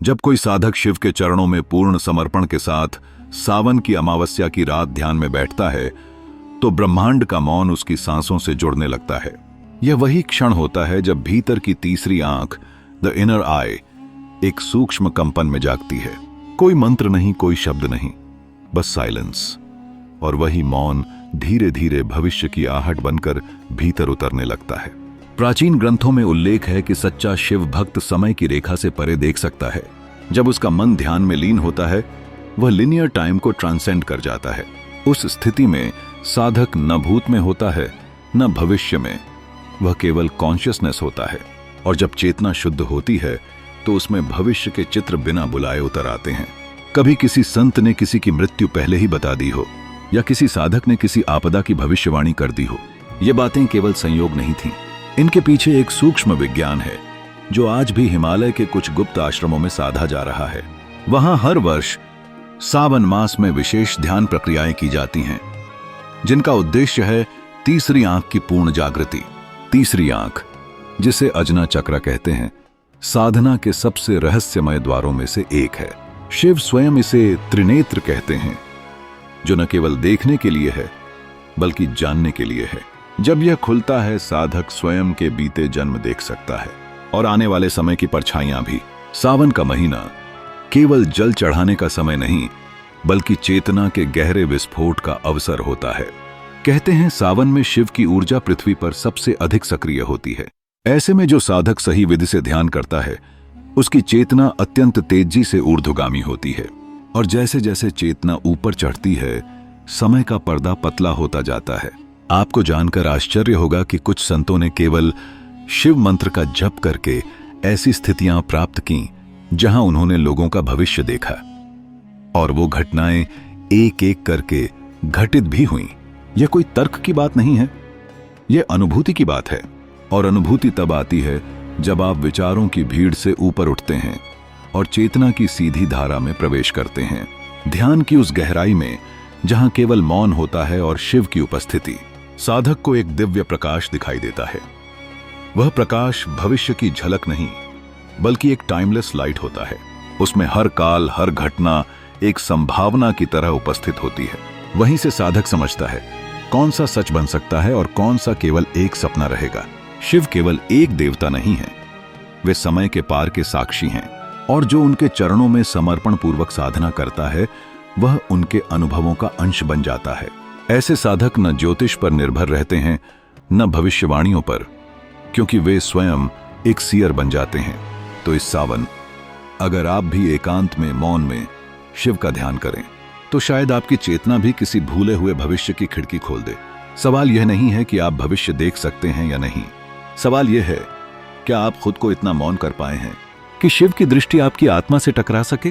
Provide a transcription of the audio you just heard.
जब कोई साधक शिव के चरणों में पूर्ण समर्पण के साथ सावन की अमावस्या की रात ध्यान में बैठता है तो ब्रह्मांड का मौन उसकी सांसों से जुड़ने लगता है। यह वही क्षण होता है जब भीतर की तीसरी आंख, द इनर आई, एक सूक्ष्म कंपन में जागती है। कोई मंत्र नहीं, कोई शब्द नहीं, बस साइलेंस। और वही मौन धीरे धीरे भविष्य की आहट बनकर भीतर उतरने लगता है। प्राचीन ग्रंथों में उल्लेख है कि सच्चा शिव भक्त समय की रेखा से परे देख सकता है। जब उसका मन ध्यान में लीन होता है वह लिनियर टाइम को ट्रांसेंड कर जाता है। उस स्थिति में साधक न भूत में होता है न भविष्य में, वह केवल कॉन्शियसनेस होता है। और जब चेतना शुद्ध होती है तो उसमें भविष्य के चित्र बिना बुलाए उतर आते हैं। कभी किसी संत ने किसी की मृत्यु पहले ही बता दी हो या किसी साधक ने किसी आपदा की भविष्यवाणी कर दी हो। ये बातें केवल संयोग नहीं थीं, इनके पीछे एक सूक्ष्म विज्ञान है जो आज भी हिमालय के कुछ गुप्त आश्रमों में साधा जा रहा है। वहां हर वर्ष सावन मास में विशेष ध्यान प्रक्रियाएं की जाती हैं जिनका उद्देश्य है तीसरी आंख की पूर्ण जागृति। तीसरी आंख, जिसे अजना चक्र कहते हैं, साधना के सबसे रहस्यमय द्वारों में से एक है। शिव स्वयं इसे त्रिनेत्र कहते हैं, जो न केवल देखने के लिए है बल्कि जानने के लिए है। जब यह खुलता है साधक स्वयं के बीते जन्म देख सकता है और आने वाले समय की परछाइयां भी। सावन का महीना केवल जल चढ़ाने का समय नहीं बल्कि चेतना के गहरे विस्फोट का अवसर होता है। कहते हैं सावन में शिव की ऊर्जा पृथ्वी पर सबसे अधिक सक्रिय होती है। ऐसे में जो साधक सही विधि से ध्यान करता है उसकी चेतना अत्यंत तेजी से ऊर्ध्वगामी होती है। और जैसे जैसे चेतना ऊपर चढ़ती है समय का पर्दा पतला होता जाता है। आपको जानकर आश्चर्य होगा कि कुछ संतों ने केवल शिव मंत्र का जप करके ऐसी स्थितियां प्राप्त की जहां उन्होंने लोगों का भविष्य देखा और वो घटनाएं एक एक करके घटित भी हुईं। यह कोई तर्क की बात नहीं है, यह अनुभूति की बात है। और अनुभूति तब आती है जब आप विचारों की भीड़ से ऊपर उठते हैं और चेतना की सीधी धारा में प्रवेश करते हैं। ध्यान की उस गहराई में जहां केवल मौन होता है और शिव की उपस्थिति। साधक को एक दिव्य प्रकाश दिखाई देता है। वह प्रकाश भविष्य की झलक नहीं बल्कि एक टाइमलेस लाइट होता है। उसमें हर काल, हर घटना एक संभावना की तरह उपस्थित होती है। वहीं से साधक समझता है कौन सा सच बन सकता है और कौन सा केवल एक सपना रहेगा। शिव केवल एक देवता नहीं है, वे समय के पार के साक्षी हैं और जो उनके चरणों में समर्पण पूर्वक साधना करता है वह उनके अनुभवों का अंश बन जाता है। ऐसे साधक न ज्योतिष पर निर्भर रहते हैं न भविष्यवाणियों पर, क्योंकि वे स्वयं एक सीयर बन जाते हैं। तो इस सावन अगर आप भी एकांत में, मौन में शिव का ध्यान करें तो शायद आपकी चेतना भी किसी भूले हुए भविष्य की खिड़की खोल दे। सवाल यह नहीं है कि आप भविष्य देख सकते हैं या नहीं, सवाल यह है क्या आप खुद को इतना मौन कर पाए हैं कि शिव की दृष्टि आपकी आत्मा से टकरा सके।